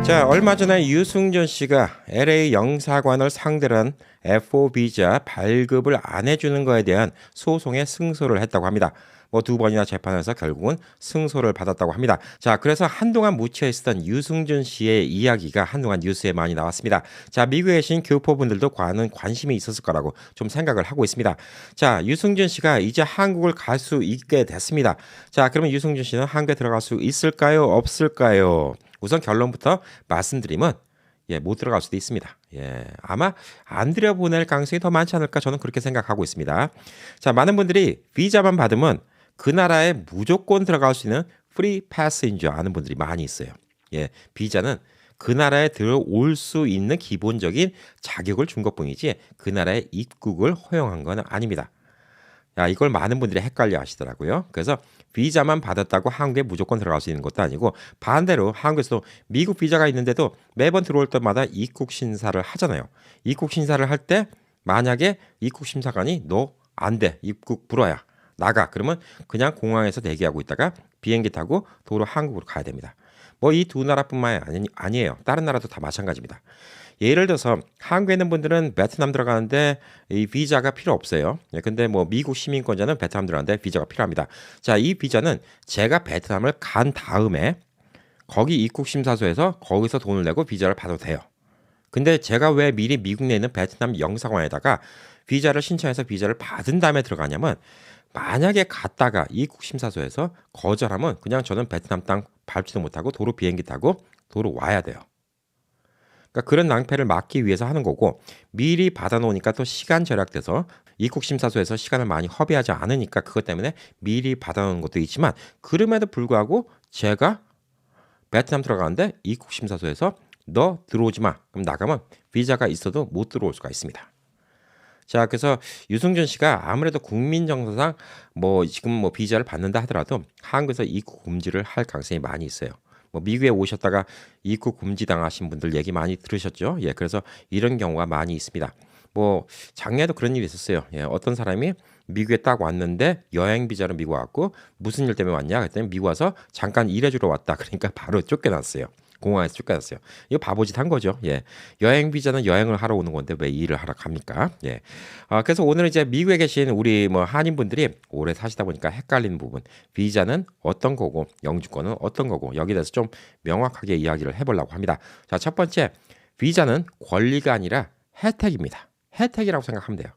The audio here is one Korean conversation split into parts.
자, 얼마 전에 유승준 씨가 LA 영사관을 상대로 한 F4 비자 발급을 안 해주는 거에 대한 소송에 승소를 했다고 합니다. 뭐 두 번이나 재판에서 결국은 승소를 받았다고 합니다. 자, 그래서 한동안 묻혀 있었던 유승준 씨의 이야기가 한동안 뉴스에 많이 나왔습니다. 자, 미국에 계신 교포분들도 많은 관심이 있었을 거라고 좀 생각을 하고 있습니다. 자, 유승준 씨가 이제 한국을 갈 수 있게 됐습니다. 자, 그러면 유승준 씨는 한국에 들어갈 수 있을까요? 없을까요? 우선 결론부터 말씀드리면 못 들어갈 수도 있습니다. 아마 안 들여보낼 가능성이 더 많지 않을까 저는 그렇게 생각하고 있습니다. 자, 많은 분들이 비자만 받으면 그 나라에 무조건 들어갈 수 있는 프리 패스인 줄 아는 분들이 많이 있어요. 비자는 그 나라에 들어올 수 있는 기본적인 자격을 준 것뿐이지 그 나라의 입국을 허용한 건 아닙니다. 이걸 많은 분들이 헷갈려 하시더라고요. 그래서 비자만 받았다고 한국에 무조건 들어갈 수 있는 것도 아니고 반대로 한국에서도 미국 비자가 있는데도 매번 들어올 때마다 입국 심사를 하잖아요. 입국 심사를 할 때 만약에 입국 심사관이 너 안 돼. 입국 불어야. 나가. 그러면 그냥 공항에서 대기하고 있다가 비행기 타고 도로 한국으로 가야 됩니다. 뭐 이 두 나라뿐만 아니에요. 다른 나라도 다 마찬가지입니다. 예를 들어서 한국에 있는 분들은 베트남 들어가는데 이 비자가 필요 없어요. 근데 뭐 미국 시민권자는 베트남 들어가는데 비자가 필요합니다. 자, 이 비자는 제가 베트남을 간 다음에 거기 입국심사소에서 거기서 돈을 내고 비자를 받아도 돼요. 근데 제가 왜 미리 미국 내에 있는 베트남 영사관에다가 비자를 신청해서 비자를 받은 다음에 들어가냐면 만약에 갔다가 입국심사소에서 거절하면 그냥 저는 베트남 땅 밟지도 못하고 도로 비행기 타고 도로 와야 돼요. 그러니까 그런 낭패를 막기 위해서 하는 거고 미리 받아놓으니까 또 시간 절약돼서 입국심사소에서 시간을 많이 허비하지 않으니까 그것 때문에 미리 받아놓은 것도 있지만 그럼에도 불구하고 제가 베트남 들어가는데 입국심사소에서 너 들어오지 마. 그럼 나가면 비자가 있어도 못 들어올 수가 있습니다. 자, 그래서 유승준 씨가 아무래도 국민 정서상 뭐 지금 뭐 비자를 받는다 하더라도 한국에서 입국 금지를 할 가능성이 많이 있어요. 뭐 미국에 오셨다가 입국 금지 당하신 분들 얘기 많이 들으셨죠? 그래서 이런 경우가 많이 있습니다. 뭐 작년에도 그런 일이 있었어요. 어떤 사람이 미국에 딱 왔는데 여행 비자로 미국 왔고 무슨 일 때문에 왔냐? 그랬더니 미국 와서 잠깐 일해주러 왔다. 그러니까 바로 쫓겨났어요. 공항에서 쫓겨났어요. 이거 바보짓 한 거죠. 여행 비자는 여행을 하러 오는 건데 왜 일을 하러 갑니까? 그래서 오늘 이제 미국에 계신 우리 뭐 한인분들이 오래 사시다 보니까 헷갈리는 부분. 비자는 어떤 거고 영주권은 어떤 거고 여기에 대해서 좀 명확하게 이야기를 해보려고 합니다. 자, 첫 번째, 비자는 권리가 아니라 혜택입니다. 혜택이라고 생각하면 돼요.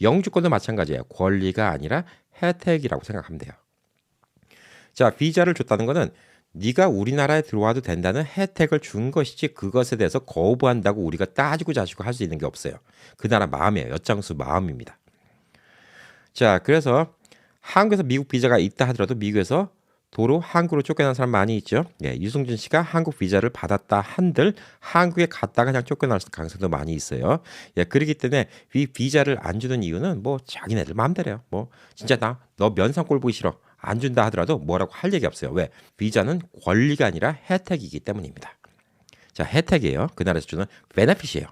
영주권도 마찬가지예요. 권리가 아니라 혜택이라고 생각하면 돼요. 자, 비자를 줬다는 거는 네가 우리나라에 들어와도 된다는 혜택을 준 것이지 그것에 대해서 거부한다고 우리가 따지고 자시고 할 수 있는 게 없어요. 그 나라 마음이에요. 엿장수 마음입니다. 자, 그래서 한국에서 미국 비자가 있다 하더라도 미국에서 도로 한국으로 쫓겨난 사람 많이 있죠. 유승준 씨가 한국 비자를 받았다 한들 한국에 갔다가 그냥 쫓겨날 가능성도 많이 있어요. 그렇기 때문에 이 비자를 안 주는 이유는 뭐 자기네들 마음대로요. 뭐 진짜 너 면상 꼴 보기 싫어. 안 준다 하더라도 뭐라고 할 얘기 없어요. 왜? 비자는 권리가 아니라 혜택이기 때문입니다. 자, 혜택이에요. 그 나라에서 주는 베네핏이에요.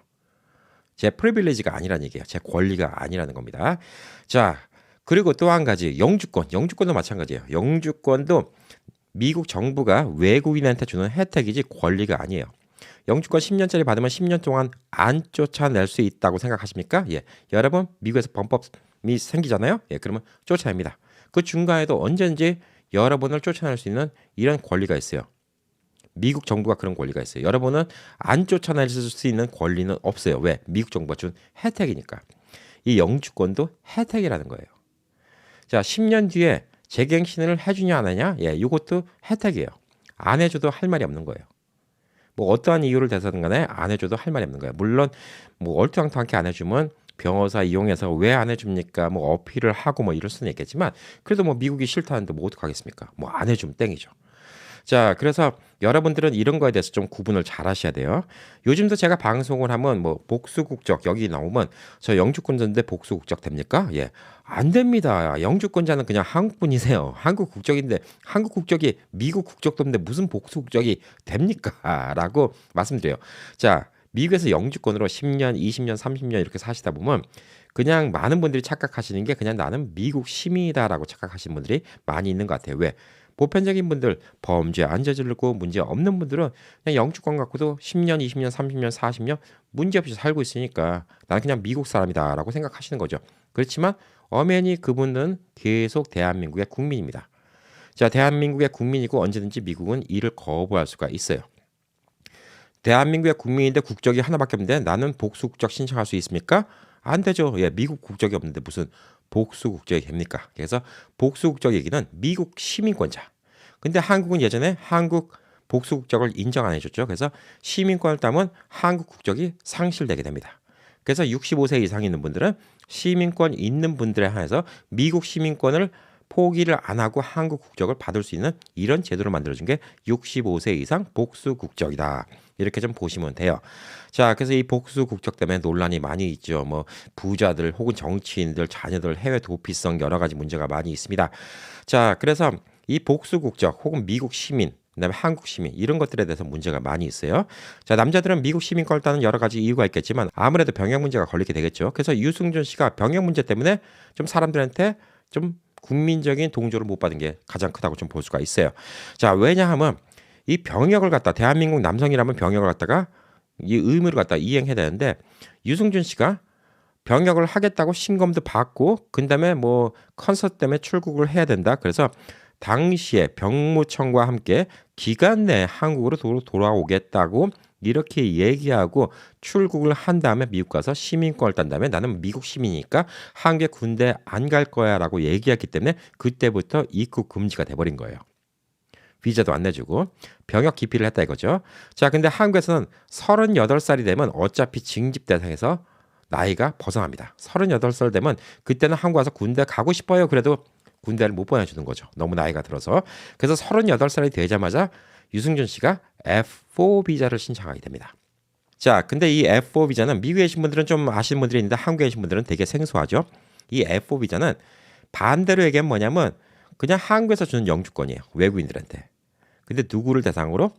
제 프리빌리지가 아니라는 얘기예요. 제 권리가 아니라는 겁니다. 자, 그리고 또 한 가지 영주권. 영주권도 마찬가지예요. 영주권도 미국 정부가 외국인한테 주는 혜택이지 권리가 아니에요. 영주권 10년짜리 받으면 10년 동안 안 쫓아낼 수 있다고 생각하십니까? 여러분 미국에서 범법이 생기잖아요. 그러면 쫓아냅니다. 그 중간에도 언제든지 여러분을 쫓아낼 수 있는 이런 권리가 있어요. 미국 정부가 그런 권리가 있어요. 여러분은 안 쫓아낼 수 있는 권리는 없어요. 왜? 미국 정부가 준 혜택이니까. 이 영주권도 혜택이라는 거예요. 자, 10년 뒤에 재갱신을 해주냐 안 하냐? 이것도 혜택이에요. 안 해줘도 할 말이 없는 거예요. 뭐 어떠한 이유를 대서든 간에 안 해줘도 할 말이 없는 거예요. 물론 뭐 얼토당토하게 안 해주면 변호사 이용해서 왜 안 해줍니까? 뭐 어필을 하고 뭐 이럴 수는 있겠지만 그래도 뭐 미국이 싫다는데 뭐 어떡하겠습니까? 뭐 안 해주면 땡이죠. 자, 그래서 여러분들은 이런 거에 대해서 좀 구분을 잘 하셔야 돼요. 요즘도 제가 방송을 하면 뭐 복수국적 여기 나오면 저 영주권자인데 복수국적 됩니까? 안 됩니다. 영주권자는 그냥 한국분이세요. 한국 국적인데 한국 국적이 미국 국적도 없는데 무슨 복수국적이 됩니까? 라고 말씀드려요. 자, 미국에서 영주권으로 10년, 20년, 30년 이렇게 사시다 보면 그냥 많은 분들이 착각하시는 게 그냥 나는 미국 시민이다라고 착각하시는 분들이 많이 있는 것 같아요. 왜? 보편적인 분들 범죄 안 저지르고 문제 없는 분들은 그냥 영주권 갖고도 10년, 20년, 30년, 40년 문제없이 살고 있으니까 나는 그냥 미국 사람이다라고 생각하시는 거죠. 그렇지만 엄연히 그분은 계속 대한민국의 국민입니다. 자, 대한민국의 국민이고 언제든지 미국은 이를 거부할 수가 있어요. 대한민국의 국민인데 국적이 하나밖에 없는데 나는 복수 국적 신청할 수 있습니까? 안 되죠. 예, 미국 국적이 없는데 무슨 복수 국적이 됩니까? 그래서 복수 국적 얘기는 미국 시민권자. 근데 한국은 예전에 한국 복수 국적을 인정 안 해줬죠. 그래서 시민권을 따면 한국 국적이 상실되게 됩니다. 그래서 65세 이상 있는 분들은 시민권 있는 분들에 한해서 미국 시민권을 포기를 안 하고 한국 국적을 받을 수 있는 이런 제도를 만들어준 게 65세 이상 복수 국적이다. 이렇게 좀 보시면 돼요. 자, 그래서 이 복수 국적 때문에 논란이 많이 있죠. 뭐 부자들 혹은 정치인들, 자녀들 해외 도피성 여러 가지 문제가 많이 있습니다. 자, 그래서 이 복수 국적 혹은 미국 시민 그다음에 한국 시민 이런 것들에 대해서 문제가 많이 있어요. 자, 남자들은 미국 시민권을 따는 여러 가지 이유가 있겠지만 아무래도 병역 문제가 걸리게 되겠죠. 그래서 유승준 씨가 병역 문제 때문에 좀 사람들한테 좀 국민적인 동조를 못 받은 게 가장 크다고 좀 볼 수가 있어요. 자, 왜냐하면 이 병역을 갖다 대한민국 남성이라면 병역을 갖다가 이 의무를 갖다 이행해야 되는데 유승준 씨가 병역을 하겠다고 신검도 받고 그다음에 뭐 컨서트 때문에 출국을 해야 된다. 그래서 당시에 병무청과 함께 기간 내에 한국으로 돌아오겠다고 이렇게 얘기하고 출국을 한 다음에 미국 가서 시민권을 딴 다음에 나는 미국 시민이니까 한국에 군대 안 갈 거야 라고 얘기했기 때문에 그때부터 입국 금지가 돼버린 거예요. 비자도 안 내주고 병역 기피를 했다 이거죠. 자, 근데 한국에서는 38살이 되면 어차피 징집 대상에서 나이가 벗어납니다. 38살 되면 그때는 한국 와서 군대 가고 싶어요. 그래도 군대를 못 보내주는 거죠. 너무 나이가 들어서. 그래서 38살이 되자마자 유승준 씨가 F4 비자를 신청하게 됩니다. 자, 근데 이 F4 비자는 미국에 계신 분들은 좀 아시는 분들이 있는데 한국에 계신 분들은 되게 생소하죠. 이 F4 비자는 반대로 얘기하면 뭐냐면 그냥 한국에서 주는 영주권이에요. 외국인들한테. 근데 누구를 대상으로?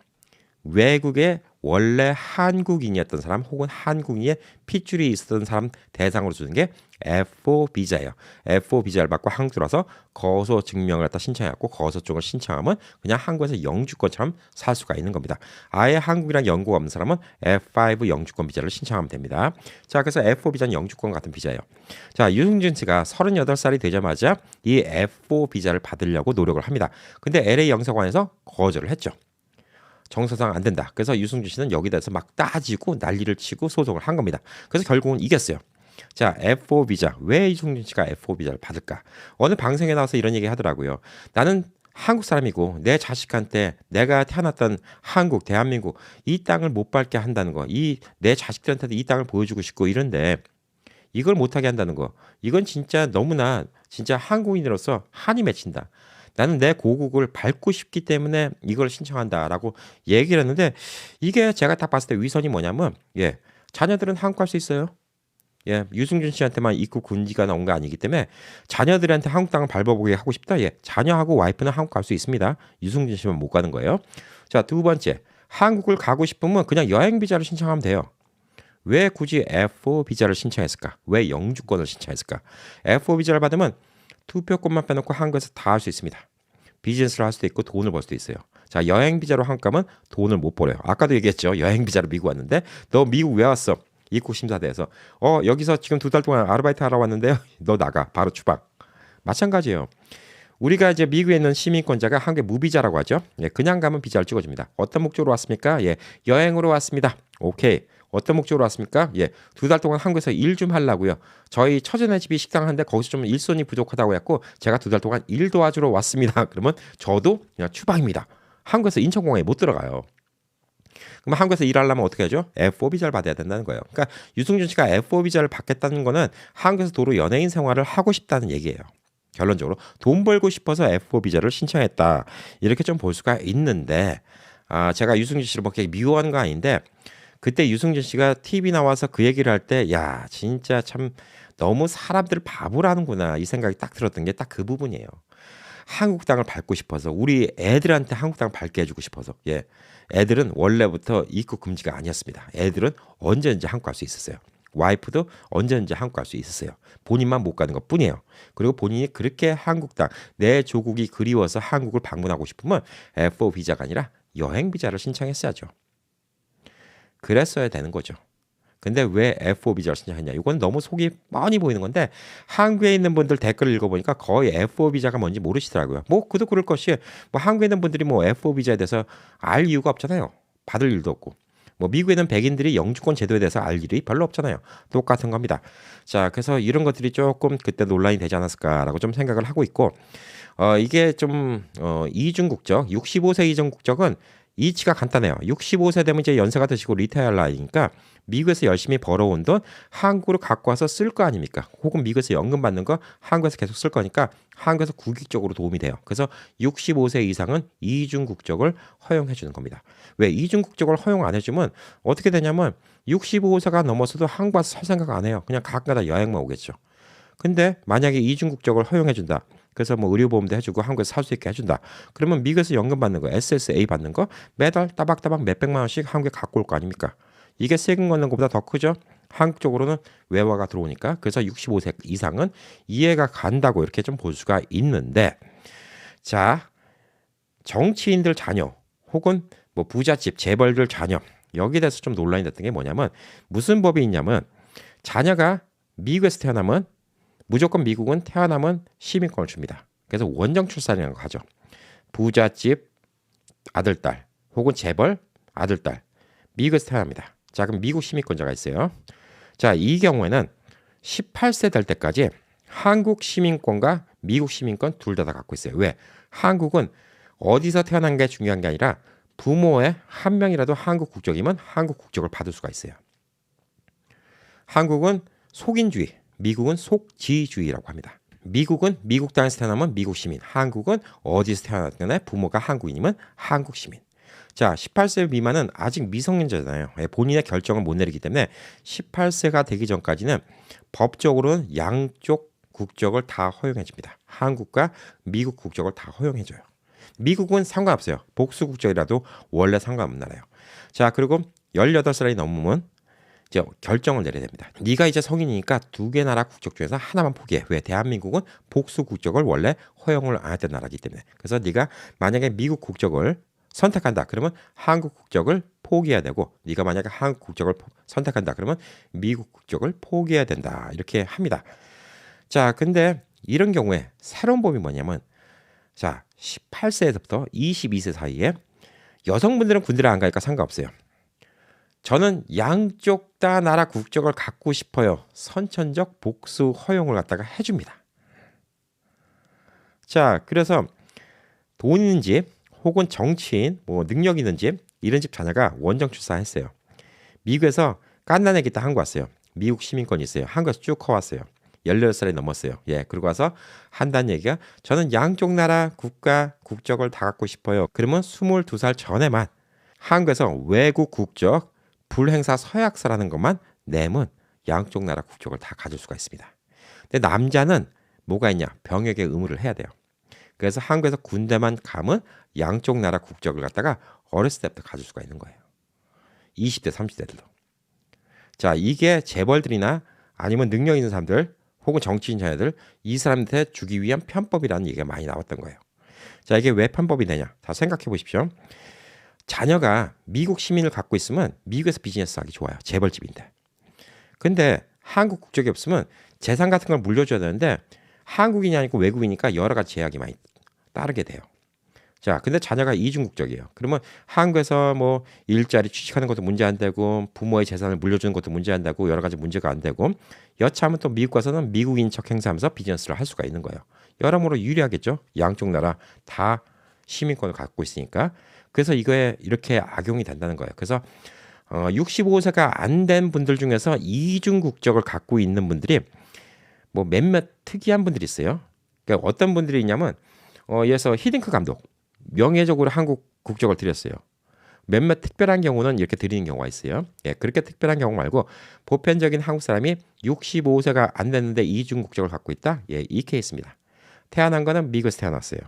외국의 원래 한국인이었던 사람 혹은 한국인의 핏줄이 있었던 사람 대상으로 주는 게 F4 비자예요. F4 비자를 받고 한국 들어서 거소 증명을 갖다 신청해갖고 거소 쪽을 신청하면 그냥 한국에서 영주권처럼 살 수가 있는 겁니다. 아예 한국이랑 연고가 없는 사람은 F5 영주권 비자를 신청하면 됩니다. 자, 그래서 F4 비자는 영주권 같은 비자예요. 자, 유승준 씨가 38살이 되자마자 이 F4 비자를 받으려고 노력을 합니다. 근데 LA 영사관에서 거절을 했죠. 정서상 안 된다. 그래서 유승준 씨는 여기 대해서 막 따지고 난리를 치고 소송을 한 겁니다. 그래서 결국은 이겼어요. 자, F4 비자. 왜 유승준 씨가 F4 비자를 받을까? 어느 방송에 나와서 이런 얘기 하더라고요. 나는 한국 사람이고 내 자식한테 내가 태어났던 한국, 대한민국 이 땅을 못 밟게 한다는 거. 이 내 자식들한테도 이 땅을 보여주고 싶고 이런데 이걸 못하게 한다는 거. 이건 진짜 너무나 진짜 한국인으로서 한이 맺힌다. 나는 내 고국을 밟고 싶기 때문에 이걸 신청한다라고 얘기를 했는데 이게 제가 딱 봤을 때 위선이 뭐냐면 자녀들은 한국 갈 수 있어요. 유승준 씨한테만 입국 금지가 나온 거 아니기 때문에 자녀들한테 한국 땅을 밟아보게 하고 싶다. 자녀하고 와이프는 한국 갈 수 있습니다. 유승준 씨만 못 가는 거예요. 자, 두 번째. 한국을 가고 싶으면 그냥 여행 비자를 신청하면 돼요. 왜 굳이 F4 비자를 신청했을까? 왜 영주권을 신청했을까? F4 비자를 받으면 투표권만 빼놓고 한국에서 다 할 수 있습니다. 비즈니스를 할 수도 있고 돈을 벌 수도 있어요. 자, 여행 비자로 한국 가면 돈을 못 벌어요. 아까도 얘기했죠. 여행 비자로 미국 왔는데 너 미국 왜 왔어? 입국 심사대에서 여기서 지금 2달 동안 아르바이트 하러 왔는데요. 너 나가. 바로 추방. 마찬가지예요. 우리가 이제 미국에 있는 시민권자가 한국에 무비자라고 하죠. 그냥 가면 비자를 찍어줍니다. 어떤 목적으로 왔습니까? 여행으로 왔습니다. 오케이. 어떤 목적으로 왔습니까? 2달 동안 한국에서 일 좀 하려고요. 저희 처제네 집이 식당 하는데 거기서 좀 일손이 부족하다고 했고 제가 2달 동안 일 도와주러 왔습니다. 그러면 저도 그냥 추방입니다. 한국에서 인천공항에 못 들어가요. 그럼 한국에서 일하려면 어떻게 하죠? F4 비자를 받아야 된다는 거예요. 그러니까 유승준 씨가 F4 비자를 받겠다는 거는 한국에서 도로 연예인 생활을 하고 싶다는 얘기예요. 결론적으로 돈 벌고 싶어서 F4 비자를 신청했다. 이렇게 좀 볼 수가 있는데 제가 유승준 씨를 뭐 미워하는 거 아닌데 그때 유승준 씨가 TV 나와서 그 얘기를 할 때 진짜 참 너무 사람들을 바보로 하는구나 이 생각이 딱 들었던 게 딱 그 부분이에요. 한국 땅을 밟고 싶어서 우리 애들한테 한국 땅을 밟게 해주고 싶어서 애들은 원래부터 입국 금지가 아니었습니다. 애들은 언제든지 한국 갈 수 있었어요. 와이프도 언제든지 한국 갈 수 있었어요. 본인만 못 가는 것 뿐이에요. 그리고 본인이 그렇게 한국 땅, 내 조국이 그리워서 한국을 방문하고 싶으면 F4 비자가 아니라 여행 비자를 신청했어야죠. 그랬어야 되는 거죠. 근데 왜 F4 비자를 신청했냐? 이건 너무 속이 뻔히 보이는 건데 한국에 있는 분들 댓글을 읽어보니까 거의 F4 비자가 뭔지 모르시더라고요. 뭐 그도 그럴 것이 뭐 한국에 있는 분들이 뭐 F4 비자에 대해서 알 이유가 없잖아요. 받을 일도 없고. 뭐 미국에 있는 백인들이 영주권 제도에 대해서 알 일이 별로 없잖아요. 똑같은 겁니다. 자, 그래서 이런 것들이 조금 그때 논란이 되지 않았을까라고 좀 생각을 하고 있고 이게 좀 이중 국적, 65세 이전 국적은 이치가 간단해요. 65세 되면 이제 연세가 드시고 리타이어 나이니까 미국에서 열심히 벌어온 돈 한국으로 갖고 와서 쓸 거 아닙니까? 혹은 미국에서 연금 받는 거 한국에서 계속 쓸 거니까 한국에서 국익적으로 도움이 돼요. 그래서 65세 이상은 이중 국적을 허용해 주는 겁니다. 왜 이중 국적을 허용 안 해주면 어떻게 되냐면 65세가 넘어서도 한국 와서 살 생각 안 해요. 그냥 가끔가다 여행만 오겠죠. 근데 만약에 이중 국적을 허용해 준다. 그래서 뭐 의료보험도 해주고 한국에서 살 수 있게 해준다. 그러면 미국에서 연금 받는 거, SSA 받는 거 매달 따박따박 몇백만 원씩 한국에 갖고 올 거 아닙니까? 이게 세금 걷는 것보다 더 크죠? 한국 쪽으로는 외화가 들어오니까. 그래서 65세 이상은 이해가 간다고 이렇게 좀 볼 수가 있는데, 자, 정치인들 자녀 혹은 뭐 부잣집 재벌들 자녀 여기에 대해서 좀 논란이 됐던 게 뭐냐면 무슨 법이 있냐면 자녀가 미국에서 태어나면 무조건 미국은 태어나면 시민권을 줍니다. 그래서 원정 출산이라는 거 하죠. 부잣집 아들, 딸 혹은 재벌 아들, 딸 미국에서 태어납니다. 자, 그럼 미국 시민권자가 있어요. 자, 이 경우에는 18세 될 때까지 한국 시민권과 미국 시민권 둘 다 갖고 있어요. 왜? 한국은 어디서 태어난 게 중요한 게 아니라 부모의 한 명이라도 한국 국적이면 한국 국적을 받을 수가 있어요. 한국은 속인주의, 미국은 속지주의라고 합니다. 미국은 미국 땅에서 태어나면 미국 시민, 한국은 어디서 태어났든 부모가 한국인이면 한국 시민. 자, 18세 미만은 아직 미성년자잖아요. 본인의 결정을 못 내리기 때문에 18세가 되기 전까지는 법적으로는 양쪽 국적을 다 허용해 줍니다. 한국과 미국 국적을 다 허용해 줘요. 미국은 상관없어요. 복수 국적이라도 원래 상관없는 나라예요. 자, 그리고 18살이 넘으면 이제 결정을 내려야 됩니다. 네가 이제 성인이니까 두 개 나라 국적 중에서 하나만 포기해. 왜? 대한민국은 복수 국적을 원래 허용을 안 했던 나라이기 때문에. 그래서 네가 만약에 미국 국적을 선택한다. 그러면 한국 국적을 포기해야 되고 네가 만약에 한국 국적을 선택한다. 그러면 미국 국적을 포기해야 된다. 이렇게 합니다. 자, 근데 이런 경우에 새로운 법이 뭐냐면 자, 18세에서부터 22세 사이에 여성분들은 군대를 안 가니까 상관없어요. 저는 양쪽 다 나라 국적을 갖고 싶어요. 선천적 복수 허용을 갖다가 해줍니다. 자, 그래서 돈 있는 집 혹은 정치인, 뭐 능력 있는 집 이런 집 자녀가 원정 출산했어요. 미국에서 갓난아기 때 한국 왔어요. 미국 시민권이 있어요. 한국에서 쭉 커왔어요. 18살이 넘었어요. 예, 그러고 와서 한다는 얘기가 저는 양쪽 나라 국가 국적을 다 갖고 싶어요. 그러면 22살 전에만 한국에서 외국 국적 불행사 서약서라는 것만 내면 양쪽 나라 국적을 다 가질 수가 있습니다. 근데 남자는 뭐가 있냐? 병역의 의무를 해야 돼요. 그래서 한국에서 군대만 가면 양쪽 나라 국적을 갖다가 어렸을 때부터 가질 수가 있는 거예요. 20대, 30대들도. 자, 이게 재벌들이나 아니면 능력 있는 사람들 혹은 정치인 자녀들 이 사람한테 주기 위한 편법이라는 얘기가 많이 나왔던 거예요. 자, 이게 왜 편법이 되냐? 다 생각해 보십시오. 자녀가 미국 시민을 갖고 있으면 미국에서 비즈니스 하기 좋아요. 재벌집인데. 근데 한국 국적이 없으면 재산 같은 걸 물려줘야 되는데 한국인이 아니고 외국이니까 여러 가지 제약이 많이 따르게 돼요. 자, 근데 자녀가 이중 국적이에요. 그러면 한국에서 뭐 일자리 취직하는 것도 문제 안 되고 부모의 재산을 물려주는 것도 문제 안 되고 여러 가지 문제가 안 되고 여차하면 또 미국 가서는 미국인 척 행세하면서 비즈니스를 할 수가 있는 거예요. 여러모로 유리하겠죠. 양쪽 나라 다 시민권을 갖고 있으니까. 그래서 이거에 이렇게 악용이 된다는 거예요. 그래서 65세가 안 된 분들 중에서 이중 국적을 갖고 있는 분들이 뭐 몇몇 특이한 분들이 있어요. 그러니까 어떤 분들이 있냐면 예서 히딩크 감독 명예적으로 한국 국적을 드렸어요. 몇몇 특별한 경우는 이렇게 드리는 경우가 있어요. 예, 그렇게 특별한 경우 말고 보편적인 한국 사람이 65세가 안 됐는데 이중 국적을 갖고 있다. 예, 이 케이스입니다. 태어난 거는 미국에서 태어났어요.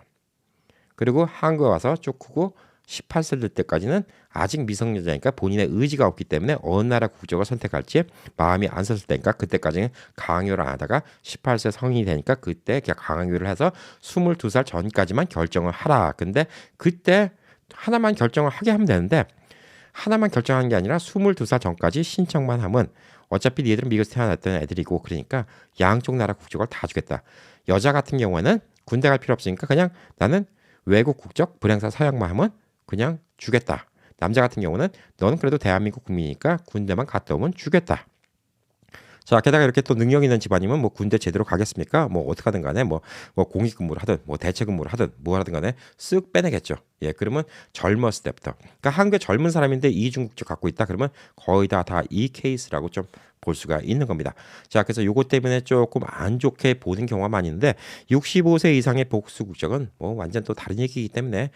그리고 한국에 와서 쭉 크고 18세 될 때까지는 아직 미성년자니까 본인의 의지가 없기 때문에 어느 나라 국적을 선택할지 마음이 안 섰을 때니까 그때까지는 강요를 안 하다가 18세 성인이 되니까 그때 그냥 강요를 해서 22살 전까지만 결정을 하라. 근데 그때 하나만 결정을 하게 하면 되는데 하나만 결정한 게 아니라 22살 전까지 신청만 하면 어차피 니들은 미국에서 태어났던 애들이고 그러니까 양쪽 나라 국적을 다 주겠다. 여자 같은 경우에는 군대 갈 필요 없으니까 그냥 나는 외국 국적 불행사 서양만 하면 그냥 주겠다. 남자 같은 경우는 너는 그래도 대한민국 국민이니까 군대만 갔다 오면 주겠다. 자, 게다가 이렇게 또 능력 있는 집안이면 뭐 군대 제대로 가겠습니까? 뭐 어떻게 하든 간에 뭐 공익근무를 하든 뭐 대체근무를 하든 뭐 하든 간에 쓱 빼내겠죠. 예, 그러면 젊었을 때부터. 그러니까 한국에 젊은 사람인데 이중국적 갖고 있다 그러면 거의 다 이 케이스라고 좀 볼 수가 있는 겁니다. 자, 그래서 요것 때문에 조금 안 좋게 보는 경우가 많이 있는데 65세 이상의 복수 국적은 뭐 완전 또 다른 얘기이기 때문에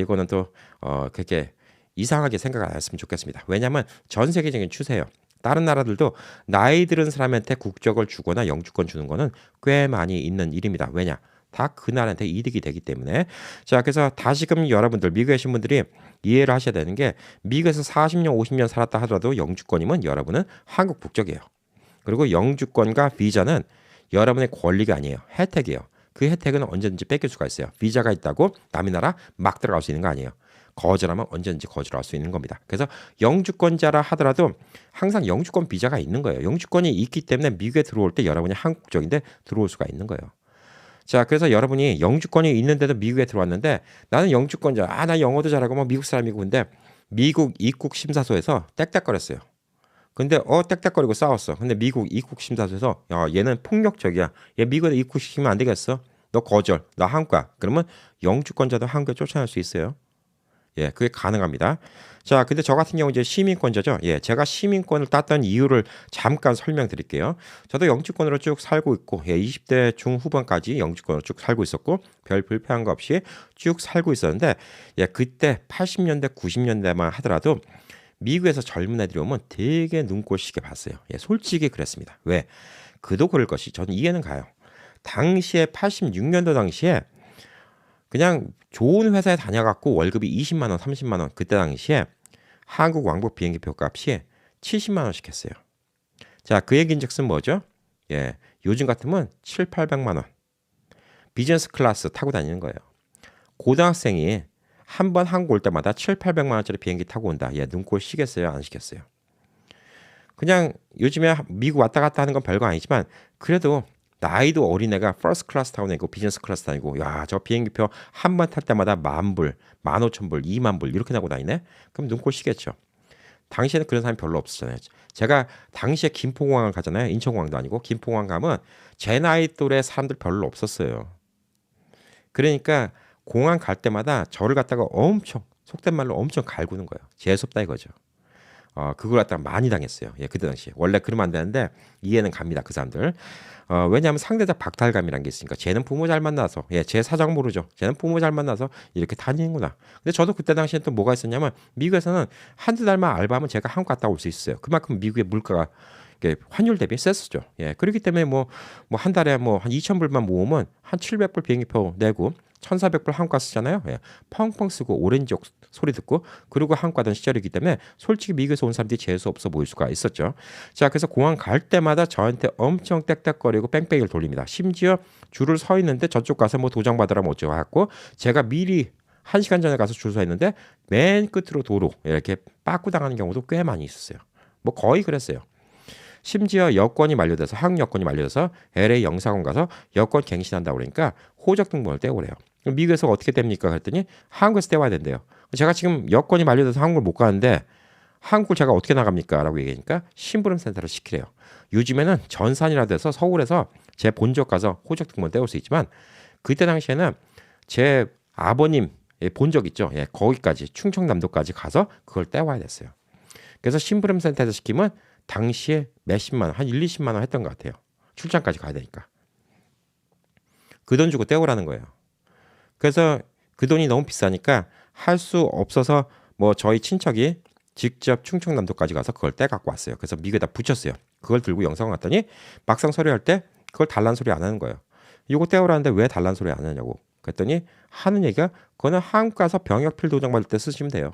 이거는 또 그렇게 이상하게 생각 안 했으면 좋겠습니다. 왜냐하면 전 세계적인 추세예요. 다른 나라들도 나이 들은 사람한테 국적을 주거나 영주권 주는 거는 꽤 많이 있는 일입니다. 왜냐? 다 그 나라한테 이득이 되기 때문에. 자, 그래서 다시금 여러분들 미국에 계신 분들이 이해를 하셔야 되는 게 미국에서 40년, 50년 살았다 하더라도 영주권이면 여러분은 한국 국적이에요. 그리고 영주권과 비자는 여러분의 권리가 아니에요. 혜택이에요. 그 혜택은 언제든지 뺏길 수가 있어요. 비자가 있다고 남의 나라 막 들어갈 수 있는 거 아니에요. 거절하면 언제든지 거절할 수 있는 겁니다. 그래서 영주권자라 하더라도 항상 영주권 비자가 있는 거예요. 영주권이 있기 때문에 미국에 들어올 때 여러분이 한국 국적인데 들어올 수가 있는 거예요. 자, 그래서 여러분이 영주권이 있는데도 미국에 들어왔는데 나는 영주권자, 나 영어도 잘하고 뭐 미국 사람이고 근데 미국 입국 심사소에서 땡땡거렸어요. 근데 땡땡거리고 싸웠어. 근데 미국 입국 심사소에서 야, 얘는 폭력적이야. 얘 미국에 입국시키면 안 되겠어. 너 거절. 나 한국 가. 그러면 영주권자도 한국에 쫓아낼 수 있어요. 예, 그게 가능합니다. 자, 근데 저 같은 경우 이제 시민권자죠. 예, 제가 시민권을 땄던 이유를 잠깐 설명드릴게요. 저도 영주권으로 쭉 살고 있고, 예, 20대 중후반까지 영주권으로 쭉 살고 있었고, 별 불편한 거 없이 쭉 살고 있었는데, 예, 그때 80년대, 90년대만 하더라도 미국에서 젊은 애들이 오면 되게 눈꼴 시게 봤어요. 예, 솔직히 그랬습니다. 왜? 그도 그럴 것이 저는 이해는 가요. 당시에 86년도 당시에 그냥 좋은 회사에 다녀갖고 월급이 20만 원, 30만 원 그때 당시에 한국 왕복 비행기표 값이 70만 원씩 했어요. 자, 그 얘기인즉슨 뭐죠? 예, 요즘 같으면 7, 800만 원. 비즈니스 클래스 타고 다니는 거예요. 고등학생이 한 번 한국 올 때마다 7, 800만 원짜리 비행기 타고 온다. 예, 눈꼴 시겠어요? 안 시겠어요? 그냥 요즘에 미국 왔다 갔다 하는 건 별거 아니지만 그래도 나이도 어린애가 퍼스트 클래스 타고 다니고 비즈니스 클래스 다니고 야, 저 비행기표 한 번 탈 때마다 10,000불, 15,000불, 20,000불 이렇게 나고 다니네? 그럼 눈꼴 시겠죠. 당시에는 그런 사람이 별로 없었잖아요. 제가 당시에 김포공항을 가잖아요. 인천공항도 아니고 김포공항 가면 제 나이 또래 사람들 별로 없었어요. 그러니까 공항 갈 때마다 저를 갖다가 엄청 속된 말로 엄청 갈구는 거예요. 재수없다 이거죠. 그걸 갖다가 많이 당했어요. 예, 그때 당시에. 원래 그러면 안 되는데 이해는 갑니다. 그 사람들. 왜냐하면 상대적 박탈감이라는 게 있으니까 쟤는 부모 잘 만나서 제 사정 모르죠. 쟤는 부모 잘 만나서 이렇게 다니는구나. 근데 저도 그때 당시에 또 뭐가 있었냐면 미국에서는 한두 달만 알바하면 제가 한국 갔다 올 수 있어요. 그만큼 미국의 물가가 환율 대비 셌었죠. 예, 그렇기 때문에 뭐 한 달에 뭐 한 2,000불만 모으면 한 700불 비행기표 내고 1,400불 한국 가 쓰잖아요. 예, 펑펑 쓰고 오렌지 소리 듣고 그리고 한국 가던 시절이기 때문에 솔직히 미국에서 온 사람들이 재수 없어 보일 수가 있었죠. 자, 그래서 공항 갈 때마다 저한테 엄청 땡땡거리고 뺑뺑이를 돌립니다. 심지어 줄을 서 있는데 저쪽 가서 뭐 도장 받으라 뭐 어쩌고 하고 제가 미리 1시간 전에 가서 줄 서 있는데 맨 끝으로 도로 이렇게 빠꾸 당하는 경우도 꽤 많이 있었어요. 뭐 거의 그랬어요. 심지어 여권이 만료돼서 한국 여권이 만료돼서 LA 영사관 가서 여권 갱신한다고 그러니까 호적 등본을 떼오래요. 미국에서 어떻게 됩니까? 그랬더니 한국에서 떼와야 된대요. 제가 지금 여권이 만료돼서 한국을 못 가는데 한국을 제가 어떻게 나갑니까? 라고 얘기하니까 심부름 센터를 시키래요. 요즘에는 전산이라 해서 서울에서 제 본적 가서 호적 등본 떼올 수 있지만 그때 당시에는 제 아버님 본적 있죠. 예, 거기까지 충청남도까지 가서 그걸 떼와야 됐어요. 그래서 심부름 센터에서 시키면 당시에 몇십만 원, 한 1, 20만 원 했던 것 같아요. 출장까지 가야 되니까. 그 돈 주고 떼오라는 거예요. 그래서 그 돈이 너무 비싸니까 할 수 없어서 뭐 저희 친척이 직접 충청남도까지 가서 그걸 떼 갖고 왔어요. 그래서 미국에다 붙였어요. 그걸 들고 영상을 갔더니 막상 서류할 때 그걸 달란 소리 안 하는 거예요. 이거 떼오라는데 왜 달란 소리 안 하냐고. 그랬더니 하는 얘기가 그거는 한국 가서 병역 필 도장 받을 때 쓰시면 돼요.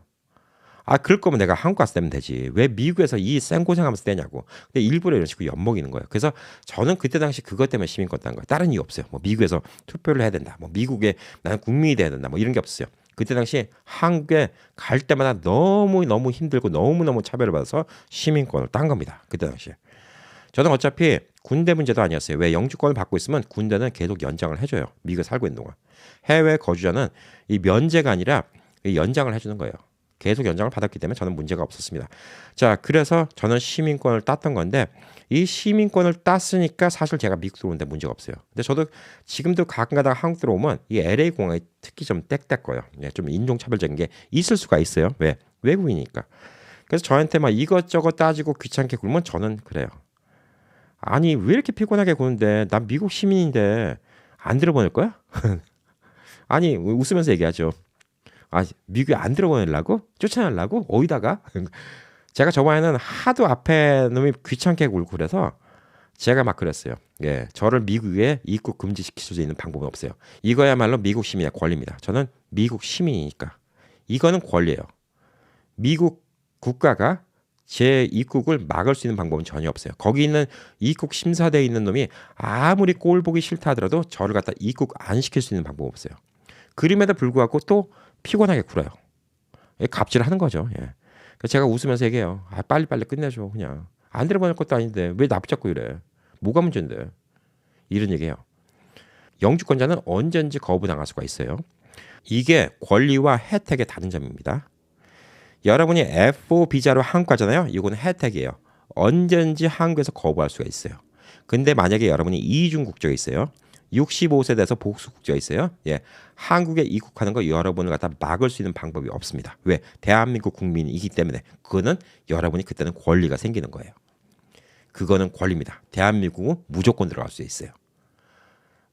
그럴 거면 내가 한국 가서 떼면 되지. 왜 미국에서 이 생고생하면서 떼냐고. 근데 일부러 이런 식으로 엿먹이는 거예요. 그래서 저는 그때 당시 그것 때문에 시민권 딴 거예요. 다른 이유 없어요. 뭐 미국에서 투표를 해야 된다. 뭐 미국에 나는 국민이 돼야 된다. 뭐 이런 게 없었어요. 그때 당시 한국에 갈 때마다 너무 힘들고 너무 차별을 받아서 시민권을 딴 겁니다. 그때 당시에. 저는 어차피 군대 문제도 아니었어요. 왜 영주권을 받고 있으면 군대는 계속 연장을 해줘요. 미국에 살고 있는 동안. 해외 거주자는 이 면제가 아니라 이 연장을 해주는 거예요. 계속 연장을 받았기 때문에 저는 문제가 없었습니다. 자, 그래서 저는 시민권을 땄던 건데 이 시민권을 땄으니까 사실 제가 미국 들어오는데 문제가 없어요. 근데 저도 지금도 가끔가다 한국 들어오면 이 LA 공항이 특히 좀 땡땡거려. 좀 인종차별적인 게 있을 수가 있어요. 왜? 외국인이니까. 그래서 저한테 막 이것저것 따지고 귀찮게 굴면 저는 그래요. 아니 왜 이렇게 피곤하게 구는데 난 미국 시민인데 안 들어보낼 거야? 아니 웃으면서 얘기하죠. 미국에 안 들어보내려고? 쫓아내려고? 어디다가? 제가 저번에는 하도 앞에 놈이 귀찮게 굴고 그래서 제가 막 그랬어요. 예, 저를 미국에 입국 금지시킬 수 있는 방법은 없어요. 이거야말로 미국 시민의 권리입니다. 저는 미국 시민이니까. 이거는 권리예요. 미국 국가가 제 입국을 막을 수 있는 방법은 전혀 없어요. 거기 있는 입국 심사대에 있는 놈이 아무리 꼴 보기 싫다 하더라도 저를 갖다 입국 안 시킬 수 있는 방법 없어요. 그림에도 불구하고 또 피곤하게 굴어요. 갑질하는 거죠. 예. 그래서 제가 웃으면서 얘기해요. 빨리빨리 끝내줘. 그냥 안 들어보낼 것도 아닌데 왜 나 붙잡고 이래. 뭐가 문제인데. 이런 얘기해요. 영주권자는 언제든지 거부당할 수가 있어요. 이게 권리와 혜택의 다른 점입니다. 여러분이 F4 비자로 한국 가잖아요. 이건 혜택이에요. 언제든지 한국에서 거부할 수가 있어요. 근데 만약에 여러분이 이중 국적에 있어요. 65세 돼서 복수 국적에 있어요. 예, 한국에 입국하는 거 여러분을 갖다 막을 수 있는 방법이 없습니다. 왜? 대한민국 국민이기 때문에. 그거는 여러분이 그때는 권리가 생기는 거예요. 그거는 권리입니다. 대한민국은 무조건 들어갈 수 있어요.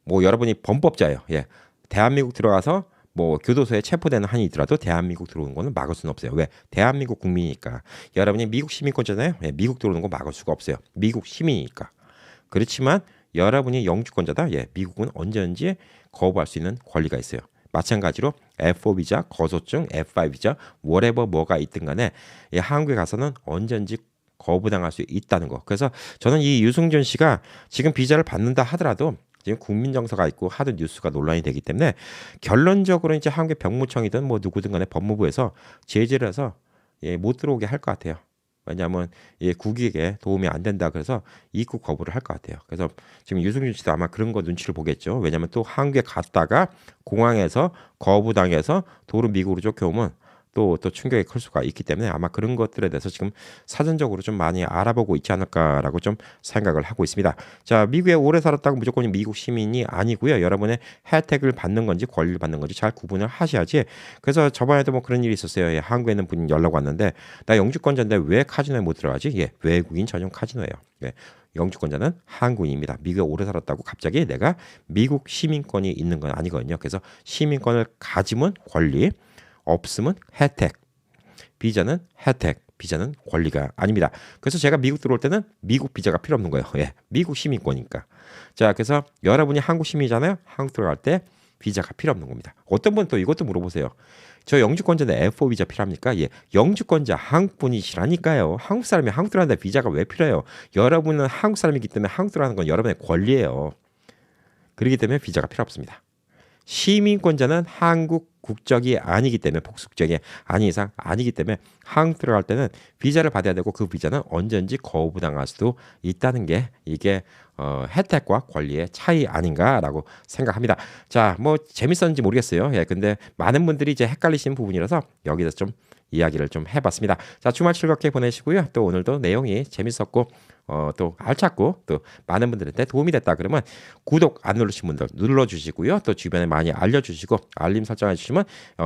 뭐 여러분이 범법자예요. 예, 대한민국 들어가서 뭐 교도소에 체포되는 한이 있더라도 대한민국 들어오는 거는 막을 수는 없어요. 왜? 대한민국 국민이니까. 여러분이 미국 시민권자잖아요. 예, 미국 들어오는 거 막을 수가 없어요. 미국 시민이니까. 그렇지만 여러분이 영주권자다. 예, 미국은 언제든지 거부할 수 있는 권리가 있어요. 마찬가지로 F4 비자, 거소증, F5 비자, whatever 뭐가 있든 간에 예, 한국에 가서는 언제든지 거부당할 수 있다는 거. 그래서 저는 이 유승준 씨가 지금 비자를 받는다 하더라도 지금 국민정서가 있고 하도 뉴스가 논란이 되기 때문에 결론적으로 이제 한국의 병무청이든 뭐 누구든 간에 법무부에서 제재를 해서 예, 못 들어오게 할 것 같아요. 왜냐하면 예, 국익에 도움이 안 된다 그래서 입국 거부를 할 것 같아요. 그래서 지금 유승준 씨도 아마 그런 거 눈치를 보겠죠. 왜냐하면 또 한국에 갔다가 공항에서 거부당해서 도로 미국으로 쫓겨오면 또 충격이 클 수가 있기 때문에 아마 그런 것들에 대해서 지금 사전적으로 좀 많이 알아보고 있지 않을까라고 좀 생각을 하고 있습니다. 자, 미국에 오래 살았다고 무조건 미국 시민이 아니고요. 여러분의 혜택을 받는 건지 권리를 받는 건지 잘 구분을 하셔야지. 그래서 저번에도 뭐 그런 일이 있었어요. 예, 한국에 있는 분이 연락 왔는데 나 영주권자인데 왜 카지노에 못 들어가지? 예, 외국인 전용 카지노예요. 예. 영주권자는 한국인입니다. 미국에 오래 살았다고 갑자기 내가 미국 시민권이 있는 건 아니거든요. 그래서 시민권을 가지면 권리, 없으면 혜택. 비자는 혜택, 비자는 권리가 아닙니다. 그래서 제가 미국 들어올 때는 미국 비자가 필요 없는 거예요. 예, 미국 시민권이니까. 자, 그래서 여러분이 한국 시민이잖아요. 한국 들어갈 때 비자가 필요 없는 겁니다. 어떤 분 또 이것도 물어보세요. 저 영주권자인데 F4 비자 필요합니까? 예, 영주권자 한국 분이시라니까요. 한국 사람이 한국 들어가는데 비자가 왜 필요해요? 여러분은 한국 사람이기 때문에 한국 들어가는 건 여러분의 권리예요. 그렇기 때문에 비자가 필요 없습니다. 시민권자는 한국 국적이 아니기 때문에 복수국적이 아닌 이상 아니기 때문에 한국 들어갈 때는 비자를 받아야 되고 그 비자는 언제든지 거부당할 수도 있다는 게 이게 혜택과 권리의 차이 아닌가라고 생각합니다. 자, 뭐 재밌었는지 모르겠어요. 예, 근데 많은 분들이 이제 헷갈리시는 부분이라서 여기서 좀 이야기를 좀 해봤습니다. 자, 주말 즐겁게 보내시고요. 또 오늘도 내용이 재밌었고 또 알찼고 또 많은 분들한테 도움이 됐다 그러면 구독 안 누르신 분들 눌러주시고요. 또 주변에 많이 알려주시고 알림 설정해 주시면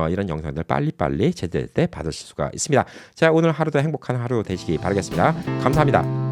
이런 영상들 빨리빨리 제때 받으실 수가 있습니다. 자, 오늘 하루도 행복한 하루 되시기 바라겠습니다. 감사합니다.